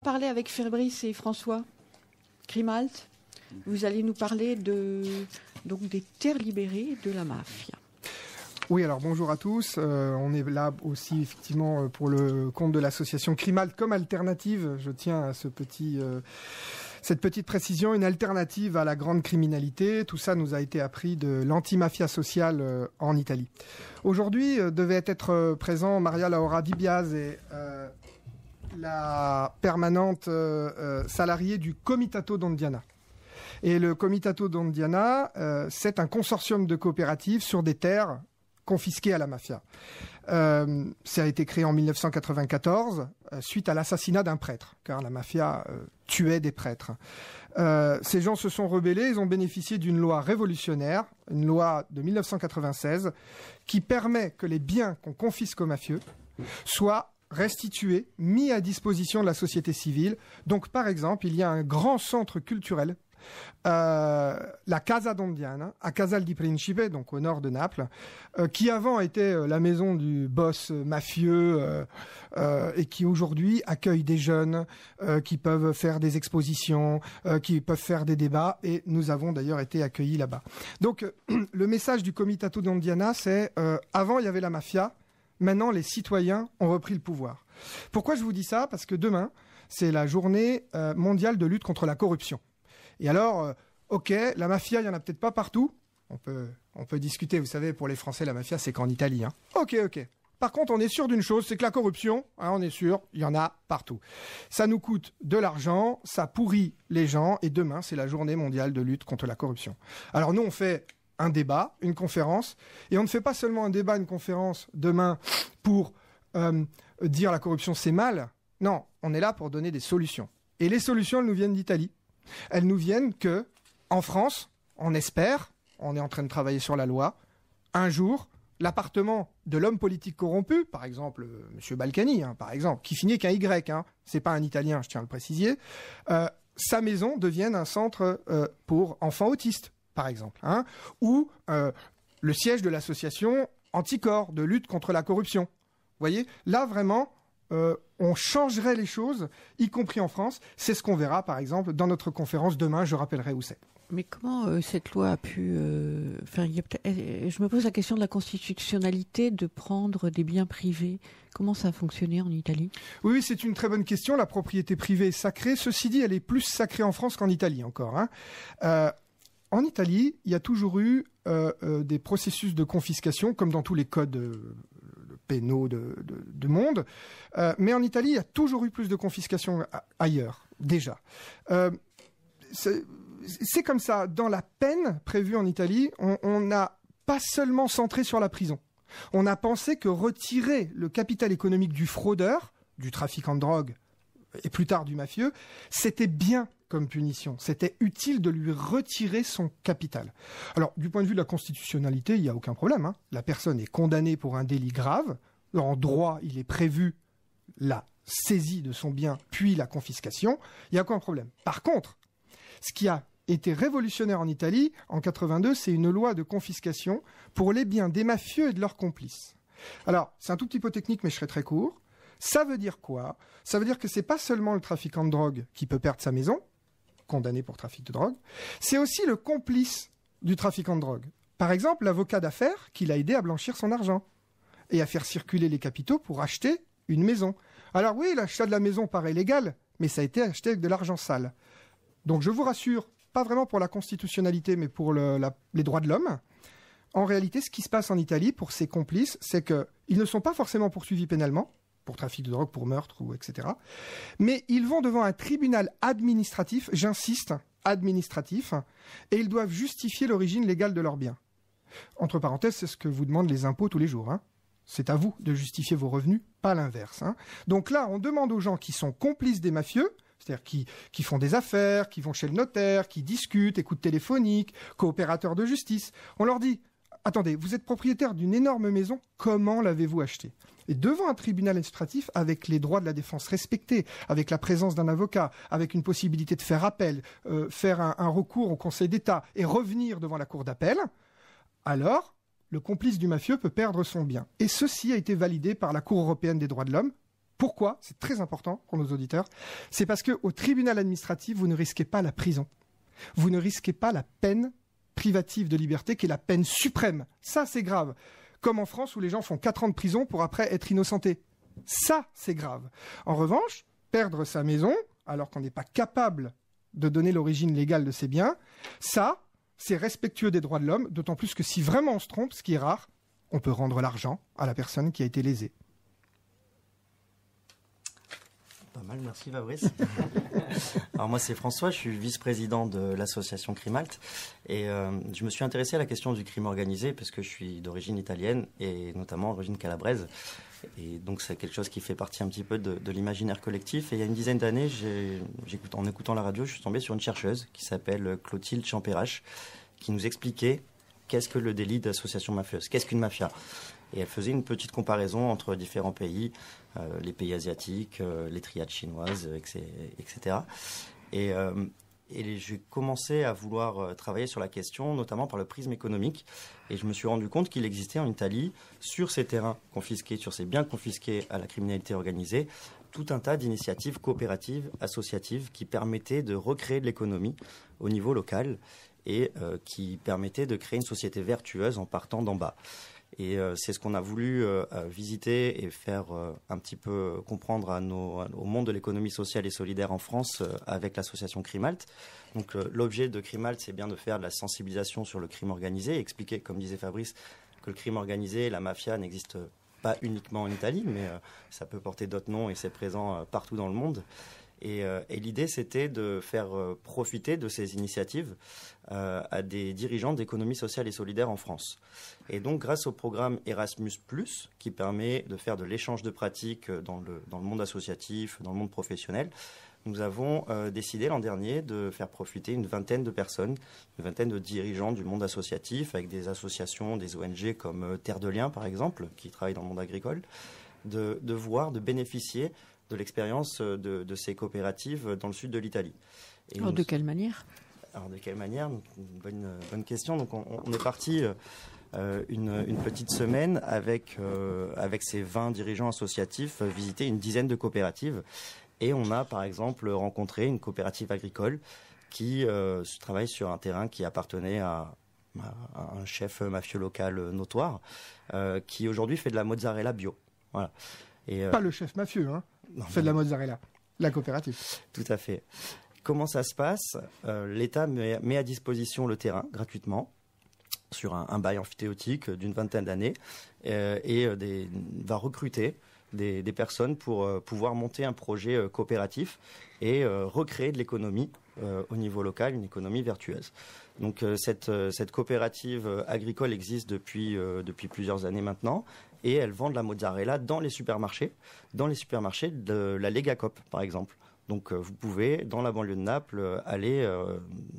Parler avec Fabrice et François Grimalt. Vous allez nous parler donc des terres libérées de la mafia. Oui, alors bonjour à tous. On est là aussi effectivement pour le compte de l'association Grimalt comme alternative. Je tiens à cette petite précision, une alternative à la grande criminalité. Tout ça nous a été appris de l'antimafia sociale en Italie. Aujourd'hui devait être présent Maria Laura Di Biase et la permanente salariée du Comitato d'Ondiana. Et le Comitato d'Ondiana, c'est un consortium de coopératives sur des terres confisquées à la mafia. Ça a été créé en 1994 suite à l'assassinat d'un prêtre, car la mafia tuait des prêtres. Ces gens se sont rebellés, ils ont bénéficié d'une loi révolutionnaire, une loi de 1996, qui permet que les biens qu'on confisque aux mafieux soient restitués, mis à disposition de la société civile. Donc, par exemple, il y a un grand centre culturel, la Casa d'Ondiana, à Casal di Principe, donc au nord de Naples, qui avant était la maison du boss mafieux et qui aujourd'hui accueille des jeunes qui peuvent faire des expositions, qui peuvent faire des débats, et nous avons d'ailleurs été accueillis là-bas. Donc, le message du Comitato d'Ondiana, c'est avant il y avait la mafia, maintenant, les citoyens ont repris le pouvoir. Pourquoi je vous dis ça ? Parce que demain, c'est la journée mondiale de lutte contre la corruption. Et alors, ok, la mafia, il y en a peut-être pas partout. On peut discuter, vous savez, pour les Français, la mafia, c'est qu'en Italie. Hein. Ok. Par contre, on est sûr d'une chose, c'est que la corruption, on est sûr, il y en a partout. Ça nous coûte de l'argent, ça pourrit les gens, et demain, c'est la journée mondiale de lutte contre la corruption. Alors nous, on fait un débat, une conférence, et on ne fait pas seulement un débat, une conférence demain pour dire la corruption c'est mal. Non, on est là pour donner des solutions. Et les solutions, elles nous viennent d'Italie. Elles nous viennent que, en France, on espère, on est en train de travailler sur la loi, un jour, l'appartement de l'homme politique corrompu, par exemple M. Balkany, par exemple, qui finit avec un Y, c'est pas un Italien, je tiens à le préciser, sa maison devienne un centre pour enfants autistes, par exemple, ou le siège de l'association Anticorps de lutte contre la corruption. Vous voyez, là vraiment, on changerait les choses, y compris en France. C'est ce qu'on verra, par exemple, dans notre conférence demain. Je rappellerai où c'est. Mais comment cette loi a pu... je me pose la question de la constitutionnalité de prendre des biens privés. Comment ça a fonctionné en Italie ? Oui, c'est une très bonne question. La propriété privée est sacrée. Ceci dit, elle est plus sacrée en France qu'en Italie encore. En Italie, il y a toujours eu des processus de confiscation, comme dans tous les codes pénaux de monde. Mais en Italie, il y a toujours eu plus de confiscation ailleurs, déjà. C'est comme ça. Dans la peine prévue en Italie, on n'a pas seulement centré sur la prison. On a pensé que retirer le capital économique du fraudeur, du trafiquant de drogue, et plus tard du mafieux, c'était bien comme punition. C'était utile de lui retirer son capital. Alors, du point de vue de la constitutionnalité, il n'y a aucun problème. La personne est condamnée pour un délit grave. En droit, il est prévu la saisie de son bien, puis la confiscation. Il n'y a aucun problème. Par contre, ce qui a été révolutionnaire en Italie, en 82, c'est une loi de confiscation pour les biens des mafieux et de leurs complices. Alors, c'est un tout petit peu technique, mais je serai très court. Ça veut dire quoi ? Ça veut dire que c'est pas seulement le trafiquant de drogue qui peut perdre sa maison, condamné pour trafic de drogue, c'est aussi le complice du trafiquant de drogue. Par exemple, l'avocat d'affaires qui l'a aidé à blanchir son argent et à faire circuler les capitaux pour acheter une maison. Alors oui, l'achat de la maison paraît légal, mais ça a été acheté avec de l'argent sale. Donc je vous rassure, pas vraiment pour la constitutionnalité, mais pour les droits de l'homme. En réalité, ce qui se passe en Italie pour ces complices, c'est qu'ils ne sont pas forcément poursuivis pénalement, pour trafic de drogue, pour meurtre, etc. Mais ils vont devant un tribunal administratif, j'insiste, administratif, et ils doivent justifier l'origine légale de leurs biens. Entre parenthèses, c'est ce que vous demandent les impôts tous les jours. C'est à vous de justifier vos revenus, pas l'inverse. Donc là, on demande aux gens qui sont complices des mafieux, c'est-à-dire qui font des affaires, qui vont chez le notaire, qui discutent, écoute téléphonique, coopérateurs de justice, on leur dit « Attendez, vous êtes propriétaire d'une énorme maison, comment l'avez-vous achetée ?» Et devant un tribunal administratif, avec les droits de la défense respectés, avec la présence d'un avocat, avec une possibilité de faire appel, faire un recours au Conseil d'État et revenir devant la cour d'appel, alors le complice du mafieux peut perdre son bien. Et ceci a été validé par la Cour européenne des droits de l'homme Pourquoi? C'est très important pour nos auditeurs. C'est parce qu'au tribunal administratif, vous ne risquez pas la prison. Vous ne risquez pas la peine privative de liberté, qui est la peine suprême. Ça, c'est grave. Comme en France, où les gens font 4 ans de prison pour après être innocentés. Ça, c'est grave. En revanche, perdre sa maison, alors qu'on n'est pas capable de donner l'origine légale de ses biens, ça, c'est respectueux des droits de l'homme, d'autant plus que si vraiment on se trompe, ce qui est rare, on peut rendre l'argent à la personne qui a été lésée. Pas mal, merci Fabrice. Alors moi c'est François, je suis vice-président de l'association Crimalt et je me suis intéressé à la question du crime organisé parce que je suis d'origine italienne et notamment d'origine calabraise. Et donc c'est quelque chose qui fait partie un petit peu de l'imaginaire collectif. Et il y a une dizaine d'années, en écoutant la radio, je suis tombé sur une chercheuse qui s'appelle Clotilde Champérache, qui nous expliquait qu'est-ce que le délit d'association mafieuse, qu'est-ce qu'une mafia. Et elle faisait une petite comparaison entre différents pays, les pays asiatiques, les triades chinoises, etc. Et j'ai commencé à vouloir travailler sur la question, notamment par le prisme économique. Et je me suis rendu compte qu'il existait en Italie, sur ces terrains confisqués, sur ces biens confisqués à la criminalité organisée, tout un tas d'initiatives coopératives, associatives, qui permettaient de recréer de l'économie au niveau local et qui permettaient de créer une société vertueuse en partant d'en bas. Et c'est ce qu'on a voulu visiter et faire un petit peu comprendre au monde de l'économie sociale et solidaire en France avec l'association Crimalt. Donc l'objet de Crimalt, c'est bien de faire de la sensibilisation sur le crime organisé, expliquer, comme disait Fabrice, que le crime organisé, la mafia n'existe pas uniquement en Italie, mais ça peut porter d'autres noms et c'est présent partout dans le monde. Et l'idée, c'était de faire profiter de ces initiatives à des dirigeants d'économie sociale et solidaire en France. Et donc, grâce au programme Erasmus+, qui permet de faire de l'échange de pratiques dans le monde associatif, dans le monde professionnel, nous avons décidé l'an dernier de faire profiter une vingtaine de personnes, une vingtaine de dirigeants du monde associatif, avec des associations, des ONG comme Terre de Liens, par exemple, qui travaillent dans le monde agricole, de bénéficier de l'expérience de ces coopératives dans le sud de l'Italie. Alors, de quelle manière? Alors, de quelle manière? Une bonne question. Donc, on est parti une petite semaine avec ces 20 dirigeants associatifs visiter une dizaine de coopératives. Et on a, par exemple, rencontré une coopérative agricole qui travaille sur un terrain qui appartenait à un chef mafieux local notoire, qui aujourd'hui fait de la mozzarella bio. Voilà. Et, pas le chef mafieux, hein. Non, fait de la mozzarella, la coopérative. Tout à fait. Comment ça se passe? L'État met à disposition le terrain gratuitement sur un bail amphithéotique d'une vingtaine d'années et va recruter des personnes pour pouvoir monter un projet coopératif et recréer de l'économie au niveau local, une économie vertueuse. Donc cette coopérative agricole existe depuis plusieurs années maintenant. Et elles vendent la mozzarella dans les supermarchés de la Lega Coop, par exemple. Donc vous pouvez, dans la banlieue de Naples, aller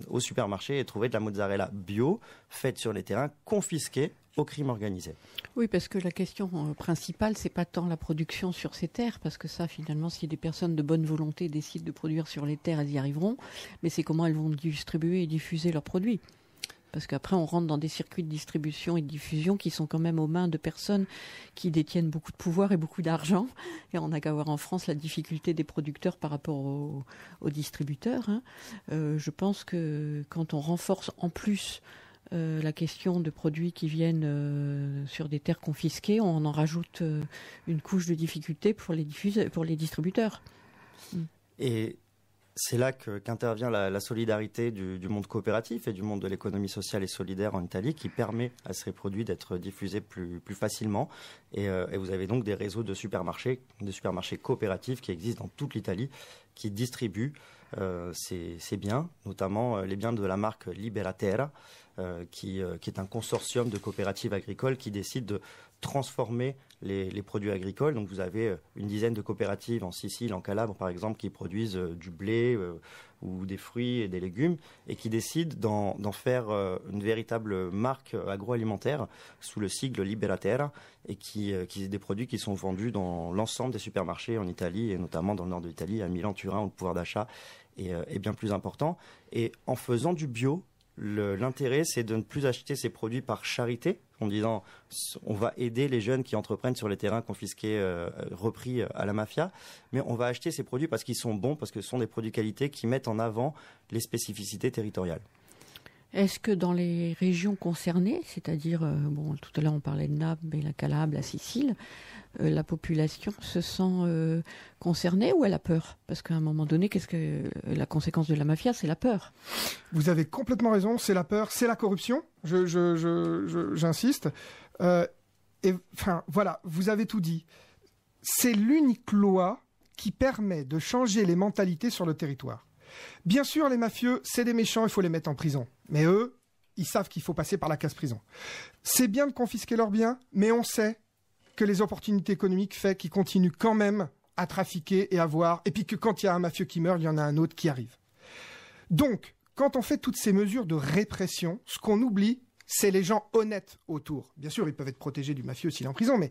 au supermarché et trouver de la mozzarella bio, faite sur les terrains, confisquée au crime organisé. Oui, parce que la question principale, c'est pas tant la production sur ces terres, parce que ça, finalement, si des personnes de bonne volonté décident de produire sur les terres, elles y arriveront, mais c'est comment elles vont distribuer et diffuser leurs produits. Parce qu'après, on rentre dans des circuits de distribution et de diffusion qui sont quand même aux mains de personnes qui détiennent beaucoup de pouvoir et beaucoup d'argent. Et on n'a qu'à voir en France la difficulté des producteurs par rapport aux distributeurs. Hein. Je pense que quand on renforce en plus la question de produits qui viennent sur des terres confisquées, on en rajoute une couche de difficulté pour les distributeurs. Et c'est là qu'intervient la solidarité du monde coopératif et du monde de l'économie sociale et solidaire en Italie, qui permet à ces produits d'être diffusés plus facilement. Et vous avez donc des réseaux de supermarchés coopératifs qui existent dans toute l'Italie, qui distribuent ces biens, notamment les biens de la marque Liberaterra, qui est un consortium de coopératives agricoles qui décide de transformer les produits agricoles. Donc vous avez une dizaine de coopératives en Sicile, en Calabre par exemple, qui produisent du blé ou des fruits et des légumes et qui décident d'en faire une véritable marque agroalimentaire sous le sigle Liberaterra et qui des produits qui sont vendus dans l'ensemble des supermarchés en Italie et notamment dans le nord de l'Italie, à Milan, Turin, où le pouvoir d'achat est bien plus important. Et en faisant du bio, l'intérêt, c'est de ne plus acheter ces produits par charité. en disant on va aider les jeunes qui entreprennent sur les terrains confisqués, repris à la mafia, mais on va acheter ces produits parce qu'ils sont bons, parce que ce sont des produits qualité qui mettent en avant les spécificités territoriales. Est-ce que dans les régions concernées, c'est-à-dire, tout à l'heure on parlait de Naples, mais la Calabre, la Sicile, la population se sent concernée ou elle a peur? Parce qu'à un moment donné, qu'est-ce que la conséquence de la mafia? C'est la peur. Vous avez complètement raison, c'est la peur, c'est la corruption, j'insiste. Voilà, vous avez tout dit. C'est l'unique loi qui permet de changer les mentalités sur le territoire. Bien sûr, les mafieux, c'est des méchants, il faut les mettre en prison. Mais eux, ils savent qu'il faut passer par la case prison. C'est bien de confisquer leurs biens, mais on sait que les opportunités économiques font qu'ils continuent quand même à trafiquer et à voir. Et puis que quand il y a un mafieux qui meurt, il y en a un autre qui arrive. Donc, quand on fait toutes ces mesures de répression, ce qu'on oublie, c'est les gens honnêtes autour. Bien sûr, ils peuvent être protégés du mafieux s'il est en prison, mais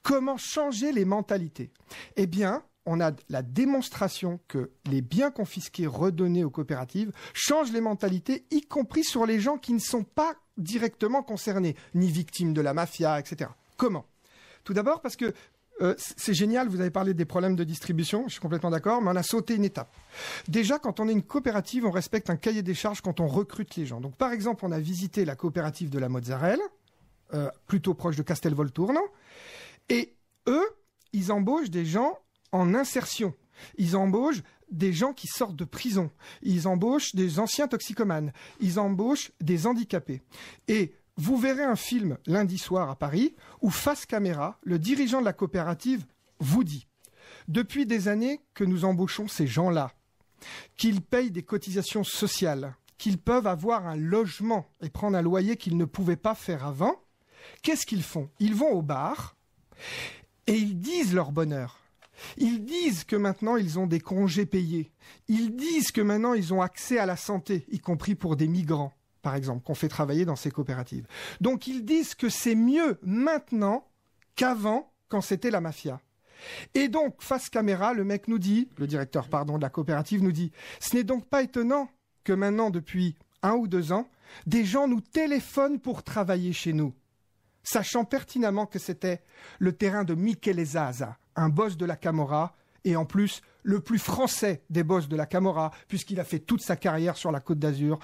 comment changer les mentalités? Eh bien, on a la démonstration que les biens confisqués redonnés aux coopératives changent les mentalités, y compris sur les gens qui ne sont pas directement concernés, ni victimes de la mafia, etc. Comment? Tout d'abord parce que c'est génial, vous avez parlé des problèmes de distribution, je suis complètement d'accord, mais on a sauté une étape. Déjà, quand on est une coopérative, on respecte un cahier des charges quand on recrute les gens. Donc, par exemple, on a visité la coopérative de la Mozzarella, plutôt proche de Castelvolturno, et eux, ils embauchent des gens en insertion. Ils embauchent des gens qui sortent de prison. Ils embauchent des anciens toxicomanes. Ils embauchent des handicapés. Et vous verrez un film lundi soir à Paris où, face caméra, le dirigeant de la coopérative vous dit « Depuis des années que nous embauchons ces gens-là, qu'ils payent des cotisations sociales, qu'ils peuvent avoir un logement et prendre un loyer qu'ils ne pouvaient pas faire avant, qu'est-ce qu'ils font? Ils vont au bar et ils disent leur bonheur. Ils disent que maintenant, ils ont des congés payés. Ils disent que maintenant, ils ont accès à la santé, y compris pour des migrants, par exemple, qu'on fait travailler dans ces coopératives. Donc, ils disent que c'est mieux maintenant qu'avant, quand c'était la mafia. Et donc, face caméra, le mec nous dit, le directeur, de la coopérative nous dit, ce n'est donc pas étonnant que maintenant, depuis 1 ou 2 ans, des gens nous téléphonent pour travailler chez nous, sachant pertinemment que c'était le terrain de Michele Zaza, un boss de la Camorra, et en plus, le plus français des boss de la Camorra, puisqu'il a fait toute sa carrière sur la Côte d'Azur,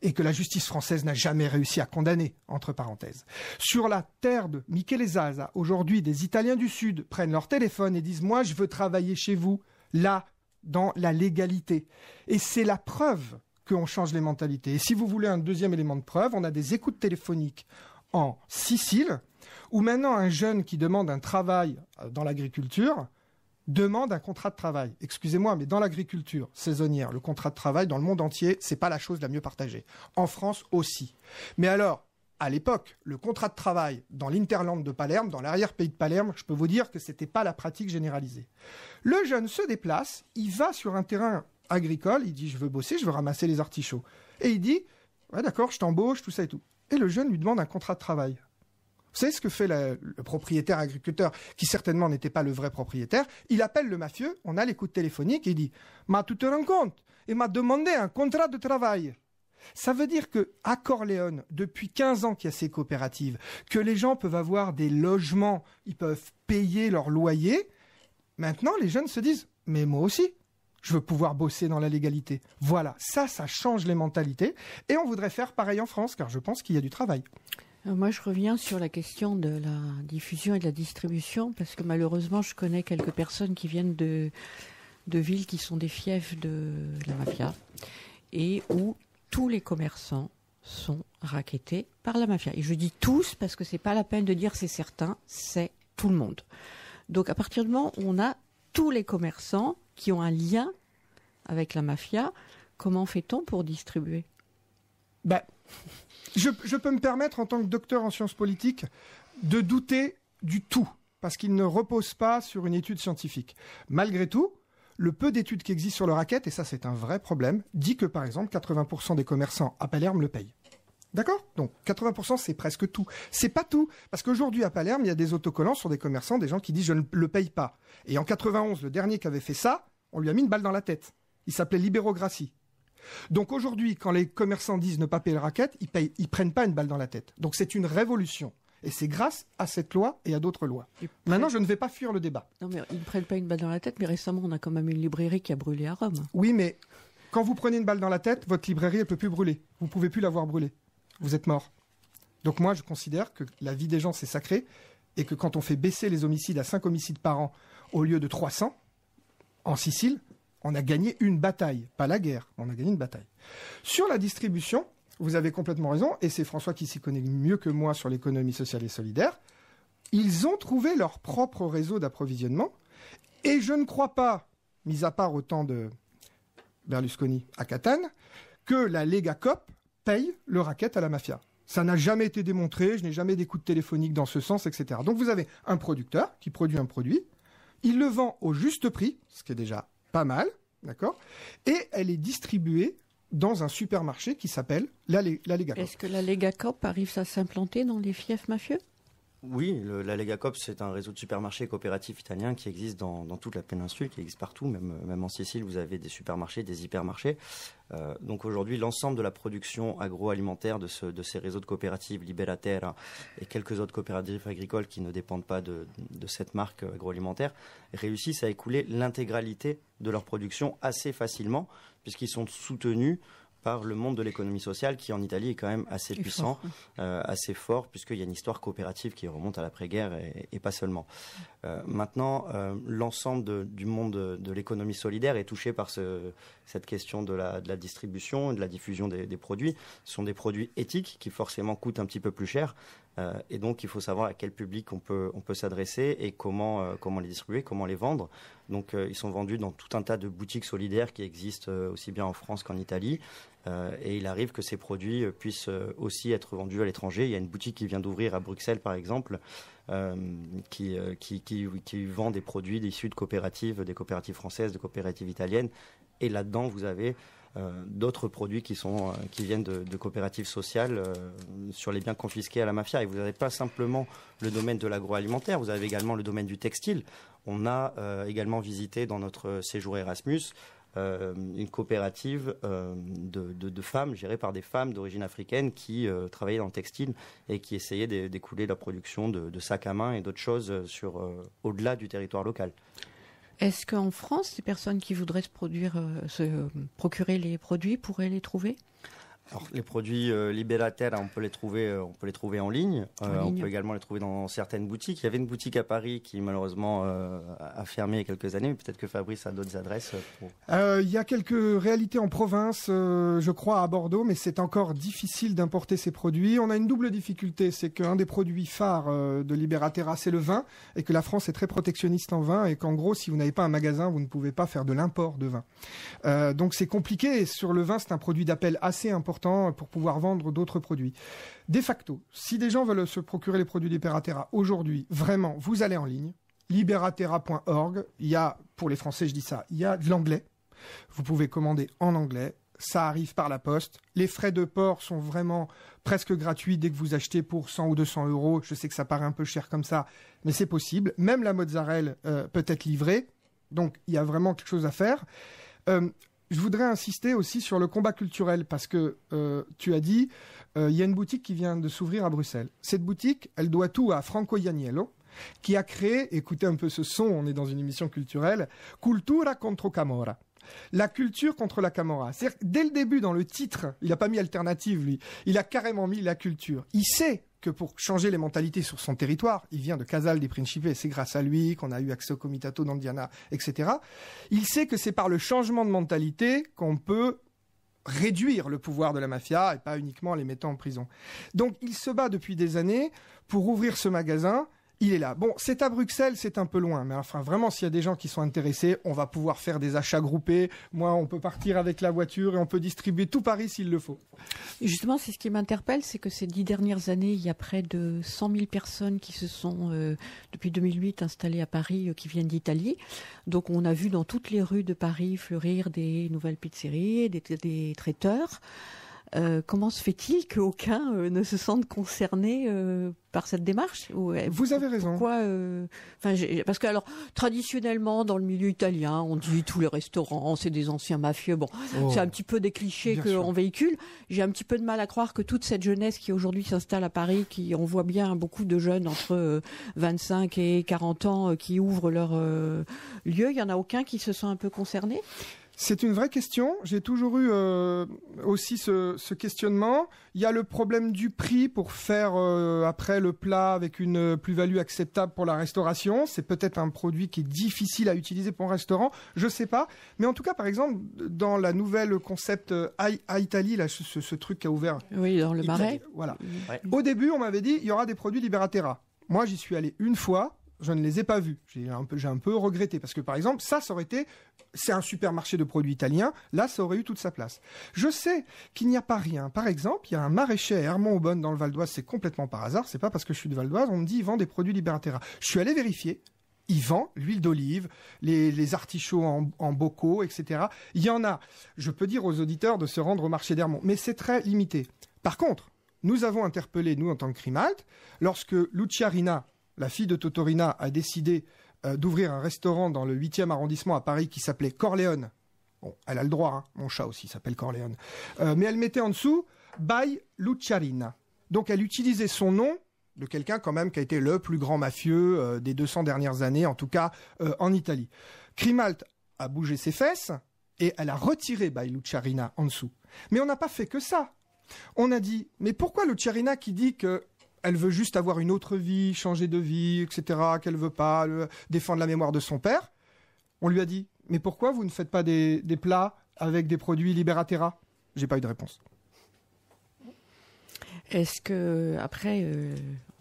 et que la justice française n'a jamais réussi à condamner, entre parenthèses. Sur la terre de Michele Zaza, aujourd'hui, des Italiens du Sud prennent leur téléphone et disent « Moi, je veux travailler chez vous, là, dans la légalité. » Et c'est la preuve qu'on change les mentalités. Et si vous voulez un deuxième élément de preuve, on a des écoutes téléphoniques en Sicile, où maintenant un jeune qui demande un travail dans l'agriculture demande un contrat de travail. Excusez-moi, mais dans l'agriculture saisonnière, le contrat de travail dans le monde entier, c'est pas la chose la mieux partagée. En France aussi. Mais alors, à l'époque, le contrat de travail dans l'Interland de Palerme, dans l'arrière-pays de Palerme, je peux vous dire que c'était pas la pratique généralisée. Le jeune se déplace, il va sur un terrain agricole, il dit « Je veux bosser, je veux ramasser les artichauts ». Et il dit « Ouais, d'accord, je t'embauche, tout ça et tout ». Et le jeune lui demande un contrat de travail. Vous savez ce que fait le propriétaire agriculteur, qui certainement n'était pas le vrai propriétaire? Il appelle le mafieux, on a l'écoute téléphonique, et il dit « Ma, tu te rends compte? Il m'a demandé un contrat de travail ». Ça veut dire qu'à Corleone, depuis 15 ans qu'il y a ces coopératives, que les gens peuvent avoir des logements, ils peuvent payer leur loyer. Maintenant, les jeunes se disent « Mais moi aussi, je veux pouvoir bosser dans la légalité ». Voilà, ça change les mentalités. Et on voudrait faire pareil en France, car je pense qu'il y a du travail. Moi, je reviens sur la question de la diffusion et de la distribution, parce que malheureusement, je connais quelques personnes qui viennent de villes qui sont des fiefs de la mafia, et où tous les commerçants sont rackettés par la mafia. Et je dis tous, parce que c'est pas la peine de dire c'est certain, c'est tout le monde. Donc, à partir du moment où on a tous les commerçants qui ont un lien avec la mafia, comment fait-on pour distribuer? Je peux me permettre, en tant que docteur en sciences politiques, de douter du tout, parce qu'il ne repose pas sur une étude scientifique. Malgré tout, le peu d'études qui existent sur le racket, et ça c'est un vrai problème, dit que par exemple 80% des commerçants à Palerme le payent. D'accord? Donc 80% c'est presque tout. C'est pas tout, parce qu'aujourd'hui à Palerme, il y a des autocollants sur des commerçants, des gens qui disent je ne le paye pas. Et en 91, le dernier qui avait fait ça, on lui a mis une balle dans la tête. Il s'appelait Libero Grassi. Donc aujourd'hui, quand les commerçants disent ne pas payer le racket, ils prennent pas une balle dans la tête. Donc c'est une révolution. Et c'est grâce à cette loi et à d'autres lois. Maintenant, je ne vais pas fuir le débat. Non, mais ils ne prennent pas une balle dans la tête, mais récemment, on a quand même une librairie qui a brûlé à Rome. Oui, mais quand vous prenez une balle dans la tête, votre librairie, elle ne peut plus brûler. Vous ne pouvez plus la voir brûler. Vous êtes mort. Donc moi, je considère que la vie des gens, c'est sacré, et que quand on fait baisser les homicides à 5 homicides par an au lieu de 300, en Sicile, on a gagné une bataille. Pas la guerre, on a gagné une bataille. Sur la distribution, vous avez complètement raison, et c'est François qui s'y connaît mieux que moi sur l'économie sociale et solidaire. Ils ont trouvé leur propre réseau d'approvisionnement, et je ne crois pas, mis à part au temps de Berlusconi à Catane, que la Lega Coop paye le racket à la mafia. Ça n'a jamais été démontré, je n'ai jamais d'écoute téléphonique dans ce sens, etc. Donc vous avez un producteur qui produit un produit, il le vend au juste prix, ce qui est déjà pas mal, d'accord, et elle est distribuée dans un supermarché qui s'appelle la Lega Coop. Est-ce que la Lega Coop arrive à s'implanter dans les fiefs mafieux ? Oui, la Lega Coop, c'est un réseau de supermarchés coopératifs italiens qui existe dans toute la péninsule, qui existe partout, même en Sicile, vous avez des supermarchés, des hypermarchés. Donc aujourd'hui, l'ensemble de la production agroalimentaire de ces réseaux de coopératives, Liberaterra et quelques autres coopératives agricoles qui ne dépendent pas de cette marque agroalimentaire, réussissent à écouler l'intégralité de leur production assez facilement, puisqu'ils sont soutenus par le monde de l'économie sociale qui en Italie est quand même assez puissant, assez fort, puisqu'il y a une histoire coopérative qui remonte à l'après-guerre et pas seulement. Maintenant, l'ensemble du monde de l'économie solidaire est touché par cette question de la distribution et de la diffusion des produits. Ce sont des produits éthiques qui forcément coûtent un petit peu plus cher. Et donc, il faut savoir à quel public on peut s'adresser et comment les distribuer, comment les vendre. Donc, ils sont vendus dans tout un tas de boutiques solidaires qui existent aussi bien en France qu'en Italie. Et il arrive que ces produits puissent aussi être vendus à l'étranger. Il y a une boutique qui vient d'ouvrir à Bruxelles, par exemple, qui vend des produits issus de coopératives, des coopératives françaises, de coopératives italiennes. Et là-dedans, vous avez d'autres produits qui viennent de coopératives sociales sur les biens confisqués à la mafia. Et vous n'avez pas simplement le domaine de l'agroalimentaire, vous avez également le domaine du textile. On a également visité dans notre séjour Erasmus une coopérative de femmes, gérée par des femmes d'origine africaine qui travaillaient dans le textile et qui essayaient d'écouler la production de sacs à main et d'autres choses au-delà du territoire local. Est-ce qu'en France, les personnes qui voudraient se procurer les produits pourraient les trouver ? Alors, les produits Liberaterra, on peut les trouver en ligne. On peut également les trouver dans certaines boutiques. Il y avait une boutique à Paris qui malheureusement a fermé il y a quelques années, mais peut-être que Fabrice a d'autres adresses. Il y a quelques réalités en province, je crois à Bordeaux, mais c'est encore difficile d'importer ces produits. On a une double difficulté, c'est qu'un des produits phares de Liberaterra, c'est le vin, et que la France est très protectionniste en vin, et qu'en gros, si vous n'avez pas un magasin, vous ne pouvez pas faire de l'import de vin. Donc c'est compliqué, et sur le vin, c'est un produit d'appel assez important pour pouvoir vendre d'autres produits. De facto, si des gens veulent se procurer les produits Liberaterra aujourd'hui, vraiment, vous allez en ligne, liberaterra.org, il y a, pour les Français je dis ça, il y a de l'anglais, vous pouvez commander en anglais, ça arrive par la poste, les frais de port sont vraiment presque gratuits dès que vous achetez pour 100 ou 200 euros, je sais que ça paraît un peu cher comme ça, mais c'est possible, même la mozzarella peut être livrée, donc il y a vraiment quelque chose à faire. Je voudrais insister aussi sur le combat culturel parce que tu as dit il y a une boutique qui vient de s'ouvrir à Bruxelles. Cette boutique, elle doit tout à Franco Ianiello qui a créé, écoutez un peu ce son, on est dans une émission culturelle, Cultura contro Camorra. La culture contre la Camorra. C'est-à-dire, dès le début, dans le titre, il n'a pas mis alternative, lui. Il a carrément mis la culture. Il sait que pour changer les mentalités sur son territoire, il vient de Casal dei Principi, et c'est grâce à lui qu'on a eu accès au Comitato d'Andiana, etc. Il sait que c'est par le changement de mentalité qu'on peut réduire le pouvoir de la mafia et pas uniquement en les mettant en prison. Donc il se bat depuis des années pour ouvrir ce magasin. Il est là. Bon, c'est à Bruxelles, c'est un peu loin. Mais enfin, vraiment, s'il y a des gens qui sont intéressés, on va pouvoir faire des achats groupés. Moi, on peut partir avec la voiture et on peut distribuer tout Paris s'il le faut. Et justement, c'est ce qui m'interpelle, c'est que ces 10 dernières années, il y a près de 100 000 personnes qui se sont, depuis 2008, installées à Paris, qui viennent d'Italie. Donc, on a vu dans toutes les rues de Paris fleurir des nouvelles pizzeries, des traiteurs. Comment se fait-il qu'aucun ne se sente concerné par cette démarche? Vous avez raison. Pourquoi parce que alors traditionnellement dans le milieu italien, on dit tous les restaurants c'est des anciens mafieux. Bon, c'est un petit peu des clichés qu'on véhicule. J'ai un petit peu de mal à croire que toute cette jeunesse qui aujourd'hui s'installe à Paris, on voit bien beaucoup de jeunes entre 25 et 40 ans qui ouvrent leur lieu. Il y en a aucun qui se sent un peu concerné? C'est une vraie question. J'ai toujours eu aussi ce questionnement. Il y a le problème du prix pour faire après le plat avec une plus-value acceptable pour la restauration. C'est peut-être un produit qui est difficile à utiliser pour un restaurant. Je sais pas. Mais en tout cas, par exemple, dans la nouvelle concept à Italie, là, ce truc qui a ouvert. Oui, dans le Marais. Voilà. Ouais. Au début, on m'avait dit il y aura des produits Liberatera. Moi, j'y suis allé une fois. Je ne les ai pas vus. J'ai un peu regretté parce que, par exemple, ça aurait été... C'est un supermarché de produits italiens. Là, ça aurait eu toute sa place. Je sais qu'il n'y a pas rien. Par exemple, il y a un maraîcher à Hermont-Aubonne dans le Val d'Oise. C'est complètement par hasard. C'est pas parce que je suis de Val d'Oise. On me dit il vend des produits Liberatera. Je suis allé vérifier. Il vend l'huile d'olive, les artichauts en bocaux, etc. Il y en a. Je peux dire aux auditeurs de se rendre au marché d'Hermont. Mais c'est très limité. Par contre, nous avons interpellé, nous, en tant que Crimalt, lorsque Lucia Rina, la fille de Totorina, a décidé d'ouvrir un restaurant dans le 8e arrondissement à Paris qui s'appelait Corleone. Bon, elle a le droit, hein. Mon chat aussi s'appelle Corleone. Mais elle mettait en dessous « by Luciarina ». Donc elle utilisait son nom de quelqu'un quand même qui a été le plus grand mafieux des 200 dernières années, en tout cas en Italie. Crimalt a bougé ses fesses et elle a retiré « by Luciarina » en dessous. Mais on n'a pas fait que ça. On a dit « mais pourquoi Luciarina qui dit que elle veut juste avoir une autre vie, changer de vie, etc., qu'elle veut pas défendre la mémoire de son père. » On lui a dit, mais pourquoi vous ne faites pas des plats avec des produits Liberatera? J'ai pas eu de réponse. Est-ce que, après,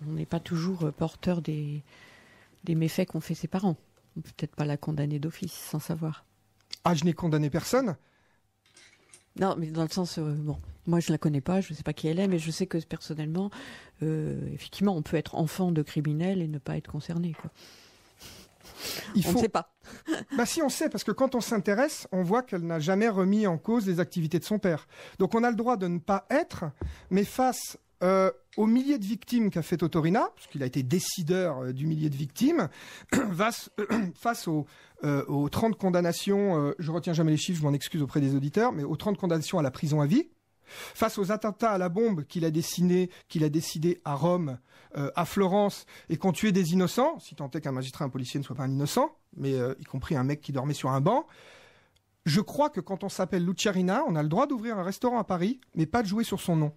on n'est pas toujours porteur des méfaits qu'ont fait ses parents? On peut peut-être pas la condamner d'office, sans savoir. Ah, je n'ai condamné personne? Non, mais dans le sens, bon, moi je la connais pas, je ne sais pas qui elle est, mais je sais que personnellement, effectivement, on peut être enfant de criminel et ne pas être concerné, quoi. On ne sait pas. Bah si, on sait, parce que quand on s'intéresse, on voit qu'elle n'a jamais remis en cause les activités de son père. Donc on a le droit de ne pas être, mais face aux milliers de victimes qu'a fait Totorina, parce qu'il a été décideur du millier de victimes, face aux 30 condamnations, je retiens jamais les chiffres, je m'en excuse auprès des auditeurs, mais aux 30 condamnations à la prison à vie, face aux attentats à la bombe qu'il a décidé à Rome, à Florence, et qu'ont tué des innocents, si tant est qu'un magistrat, un policier ne soit pas un innocent, mais y compris un mec qui dormait sur un banc. Je crois que quand on s'appelle Luciarina, on a le droit d'ouvrir un restaurant à Paris, mais pas de jouer sur son nom.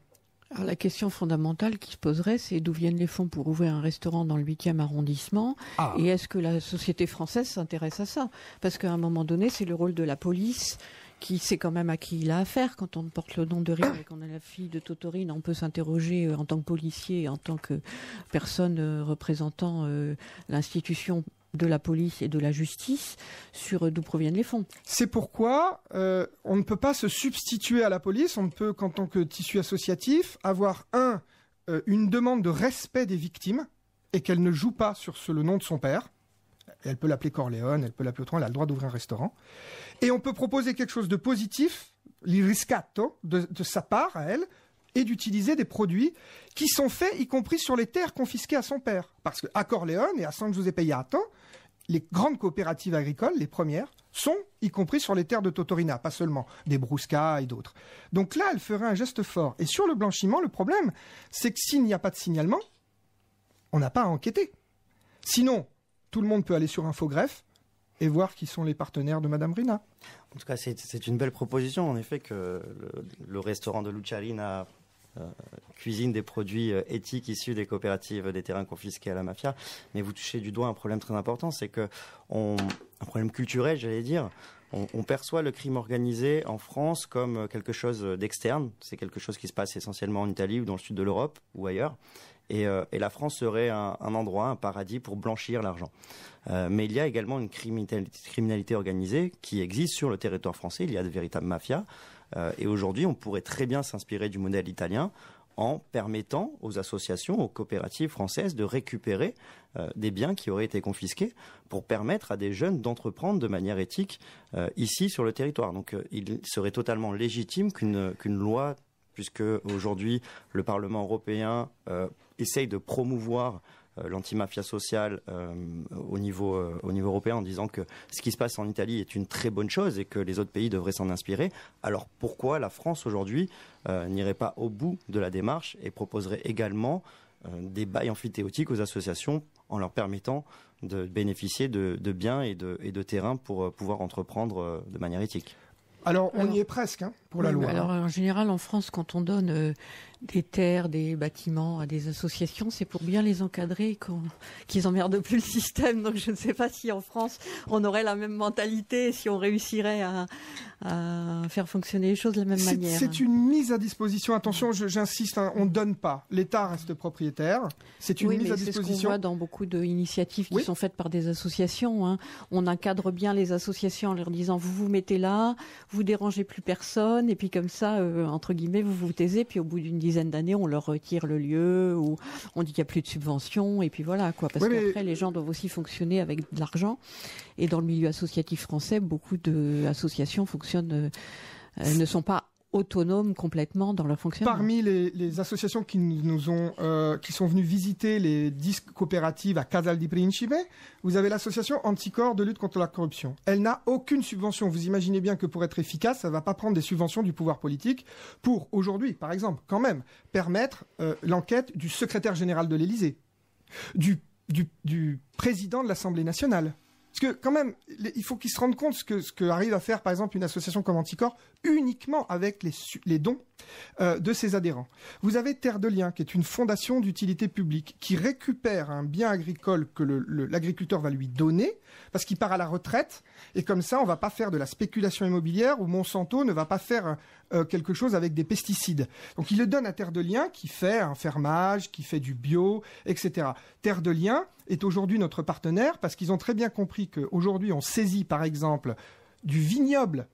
Alors la question fondamentale qui se poserait, c'est d'où viennent les fonds pour ouvrir un restaurant dans le 8e arrondissement, et est-ce que la société française s'intéresse à ça? Parce qu'à un moment donné, c'est le rôle de la police qui sait quand même à qui il a affaire. Quand on porte le nom de Rina et qu'on a la fille de Totorine, on peut s'interroger en tant que policier, en tant que personne représentant l'institution de la police et de la justice sur d'où proviennent les fonds. C'est pourquoi on ne peut pas se substituer à la police. On ne peut qu'en tant que tissu associatif avoir une demande de respect des victimes et qu'elle ne joue pas sur le nom de son père. Elle peut l'appeler Corleone, elle peut l'appeler autrement, elle a le droit d'ouvrir un restaurant. Et on peut proposer quelque chose de positif, il riscatto, de sa part à elle, et d'utiliser des produits qui sont faits, y compris sur les terres confisquées à son père. Parce qu'à Corleone et à San Giuseppe Jato, les grandes coopératives agricoles, les premières, sont y compris sur les terres de Totorina, pas seulement, des Brusca et d'autres. Donc là, elle ferait un geste fort. Et sur le blanchiment, le problème, c'est que s'il n'y a pas de signalement, on n'a pas à enquêter. Sinon, tout le monde peut aller sur Infogreffe et voir qui sont les partenaires de Madame Rina. En tout cas, c'est une belle proposition, en effet, que le restaurant de Luciarina cuisine des produits éthiques issus des coopératives des terrains confisqués à la mafia. Mais vous touchez du doigt un problème très important, c'est un problème culturel, j'allais dire. On perçoit le crime organisé en France comme quelque chose d'externe. C'est quelque chose qui se passe essentiellement en Italie ou dans le sud de l'Europe ou ailleurs. Et la France serait un endroit, un paradis pour blanchir l'argent. Mais il y a également une criminalité organisée qui existe sur le territoire français. Il y a de véritables mafias. Et aujourd'hui, on pourrait très bien s'inspirer du modèle italien en permettant aux associations, aux coopératives françaises de récupérer des biens qui auraient été confisqués pour permettre à des jeunes d'entreprendre de manière éthique ici sur le territoire. Donc il serait totalement légitime qu'une loi, puisque aujourd'hui le Parlement européen essaye de promouvoir l'antimafia sociale au niveau européen en disant que ce qui se passe en Italie est une très bonne chose et que les autres pays devraient s'en inspirer. Alors pourquoi la France aujourd'hui n'irait pas au bout de la démarche et proposerait également des bails amphithéotiques aux associations en leur permettant de bénéficier de biens et de terrains pour pouvoir entreprendre de manière éthique? Alors, on y est presque pour la loi. Alors, en général, en France, quand on donne des terres, des bâtiments à des associations, c'est pour bien les encadrer, qu'ils emmerdent plus le système. Donc, je ne sais pas si en France, on aurait la même mentalité, si on réussirait à faire fonctionner les choses de la même manière. C'est une mise à disposition. Attention, j'insiste, on ne donne pas. L'État reste propriétaire. C'est une mise à disposition. C'est ce qu'on voit dans beaucoup d'initiatives qui sont faites par des associations. On encadre bien les associations en leur disant vous vous mettez là, vous dérangez plus personne, et puis comme ça, entre guillemets, vous vous taisez, puis au bout d'une dizaine d'années, on leur retire le lieu, ou on dit qu'il n'y a plus de subventions, et puis voilà, quoi. Parce qu'après, les gens doivent aussi fonctionner avec de l'argent. Et dans le milieu associatif français, beaucoup d'associations fonctionnent, ne sont pas autonomes complètement dans leur fonctionnement. Parmi les associations qui sont venues visiter les 10 coopératives à Casal di Principe, vous avez l'association Anticorps de lutte contre la corruption. Elle n'a aucune subvention. Vous imaginez bien que pour être efficace, ça ne va pas prendre des subventions du pouvoir politique pour aujourd'hui, par exemple, quand même, permettre l'enquête du secrétaire général de l'Élysée, du président de l'Assemblée nationale. Parce que quand même, il faut qu'ils se rendent compte ce que arrive à faire, par exemple, une association comme Anticorps, uniquement avec les dons de ses adhérents. Vous avez Terre de Liens, qui est une fondation d'utilité publique, qui récupère un bien agricole que l'agriculteur va lui donner, parce qu'il part à la retraite, et comme ça, on ne va pas faire de la spéculation immobilière, ou Monsanto ne va pas faire quelque chose avec des pesticides. Donc il le donne à Terre de Liens, qui fait un fermage, qui fait du bio, etc. Terre de Liens est aujourd'hui notre partenaire, parce qu'ils ont très bien compris qu'aujourd'hui, on saisit, par exemple, du vignoble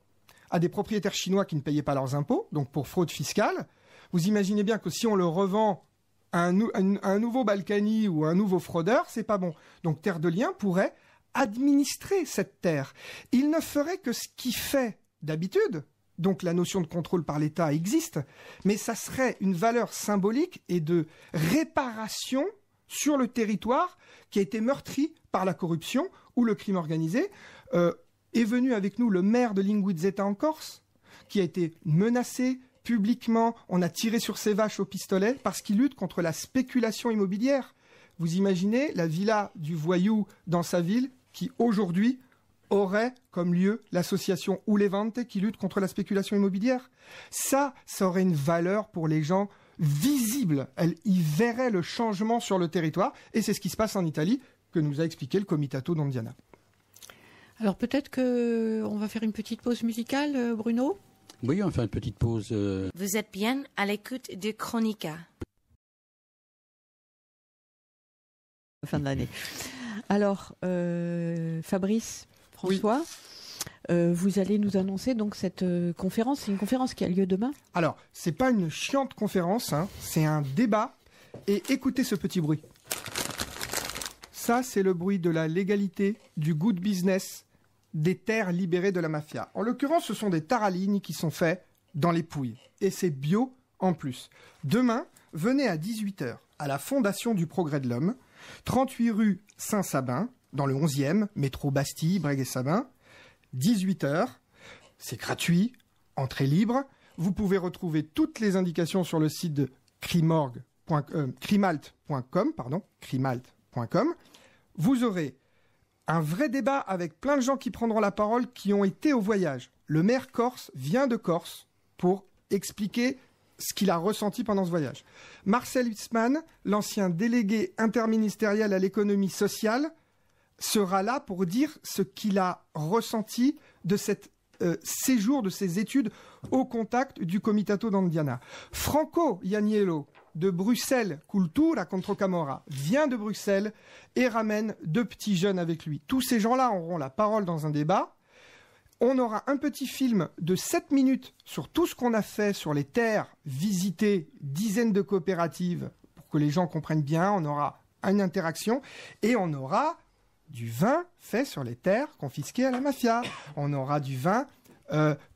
à des propriétaires chinois qui ne payaient pas leurs impôts, donc pour fraude fiscale. Vous imaginez bien que si on le revend à un nouveau Balkany ou un nouveau fraudeur, c'est pas bon. Donc Terre de Liens pourrait administrer cette terre. Il ne ferait que ce qu'il fait d'habitude. Donc la notion de contrôle par l'État existe, mais ça serait une valeur symbolique et de réparation sur le territoire qui a été meurtri par la corruption ou le crime organisé. Est venu avec nous le maire de Linguizzetta en Corse, qui a été menacé publiquement. On a tiré sur ses vaches au pistolet parce qu'il lutte contre la spéculation immobilière. Vous imaginez la villa du voyou dans sa ville qui aujourd'hui aurait comme lieu l'association Ulevante qui lutte contre la spéculation immobilière. Ça aurait une valeur pour les gens visible. Ils verraient le changement sur le territoire. Et c'est ce qui se passe en Italie, que nous a expliqué le Comitato d'Andiana. Alors peut-être qu'on va faire une petite pause musicale, Bruno ? Oui, on va faire une petite pause. Vous êtes bien à l'écoute de Chronica. Fin de l'année. Alors, Fabrice, François, vous allez nous annoncer donc cette conférence. C'est une conférence qui a lieu demain ? Alors, c'est pas une chiante conférence, c'est un débat. Et écoutez ce petit bruit. Ça, c'est le bruit de la légalité, du good business, des terres libérées de la mafia. En l'occurrence, ce sont des taralignes qui sont faits dans les Pouilles. Et c'est bio en plus. Demain, venez à 18h à la Fondation du Progrès de l'Homme, 38 rue Saint-Sabin, dans le 11e, métro Bastille, Breguet-Sabin. 18h, c'est gratuit, entrée libre. Vous pouvez retrouver toutes les indications sur le site de crimalt.com. Vous aurez un vrai débat avec plein de gens qui prendront la parole, qui ont été au voyage. Le maire corse vient de Corse pour expliquer ce qu'il a ressenti pendant ce voyage. Marcel Huisman, l'ancien délégué interministériel à l'économie sociale, sera là pour dire ce qu'il a ressenti de cet séjour, de ses études au contact du Comitato d'Andiana. Franco Ianiello, de Bruxelles, Cultura contre Camorra, vient de Bruxelles et ramène 2 petits jeunes avec lui. Tous ces gens-là auront la parole dans un débat. On aura un petit film de 7 minutes sur tout ce qu'on a fait sur les terres visitées, dizaines de coopératives, pour que les gens comprennent bien. On aura une interaction et on aura du vin fait sur les terres confisquées à la mafia. On aura du vin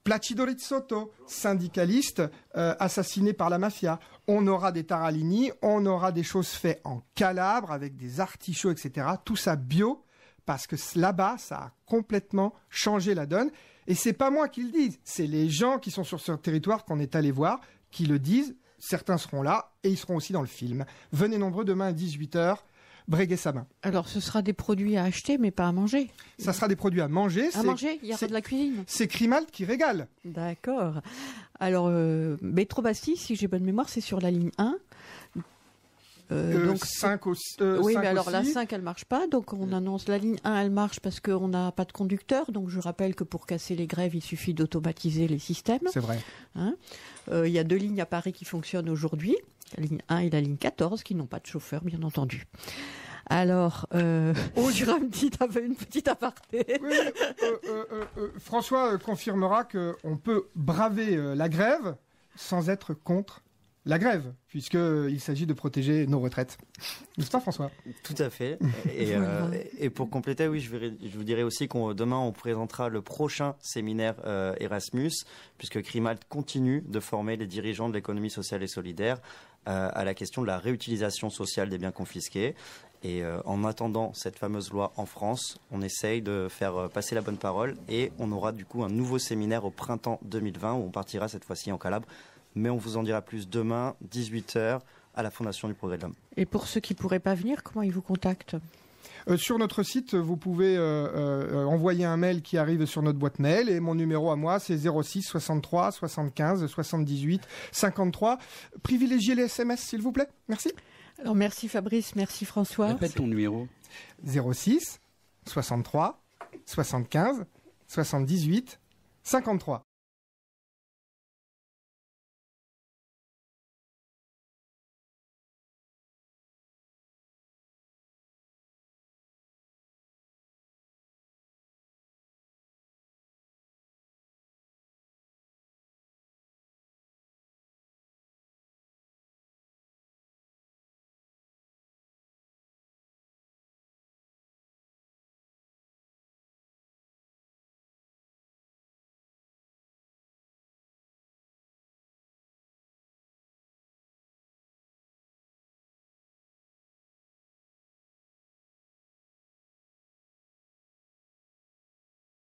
Placido Rizzotto, syndicaliste, assassiné par la mafia. On aura des Taralini, on aura des choses faites en Calabre avec des artichauts, etc. Tout ça bio, parce que là-bas, ça a complètement changé la donne. Et c'est pas moi qui le dis, c'est les gens qui sont sur ce territoire qu'on est allé voir qui le disent. Certains seront là et ils seront aussi dans le film. Venez nombreux demain à 18h. Breguet-Sabin. Alors, ce sera des produits à acheter, mais pas à manger. Ça sera des produits à manger. À manger, il y aura de la cuisine. C'est Crimalt qui régale. D'accord. Alors, Métro Bastille, si j'ai bonne mémoire, c'est sur la ligne 1. Donc 5 aussi. Oui, 5 mais alors aussi. la 5, elle marche pas. Donc, on annonce la ligne 1, elle marche parce qu'on n'a pas de conducteur. Donc, je rappelle que pour casser les grèves, il suffit d'automatiser les systèmes. C'est vrai. Il y a 2 lignes à Paris qui fonctionnent aujourd'hui. La ligne 1 et la ligne 14 qui n'ont pas de chauffeur, bien entendu. Alors, Juramdi, tu avais une petite aparté. Oui, François confirmera qu'on peut braver la grève sans être contre la grève, puisqu'il s'agit de protéger nos retraites. N'est-ce pas, François? Tout à fait. Et pour compléter, oui, je vous dirai aussi qu'on demain on présentera le prochain séminaire Erasmus, puisque Crimalt continue de former les dirigeants de l'économie sociale et solidaire à la question de la réutilisation sociale des biens confisqués. Et en attendant cette fameuse loi en France, on essaye de faire passer la bonne parole et on aura du coup un nouveau séminaire au printemps 2020 où on partira cette fois-ci en Calabre. Mais on vous en dira plus demain, 18h, à la Fondation du Progrès de l'Homme. Et pour ceux qui ne pourraient pas venir, comment ils vous contactent ? Sur notre site, vous pouvez envoyer un mail qui arrive sur notre boîte mail. Et mon numéro à moi, c'est 06 63 75 78 53. Privilégiez les SMS, s'il vous plaît. Merci. Alors, merci Fabrice, merci François. Répète ton numéro. 06 63 75 78 53.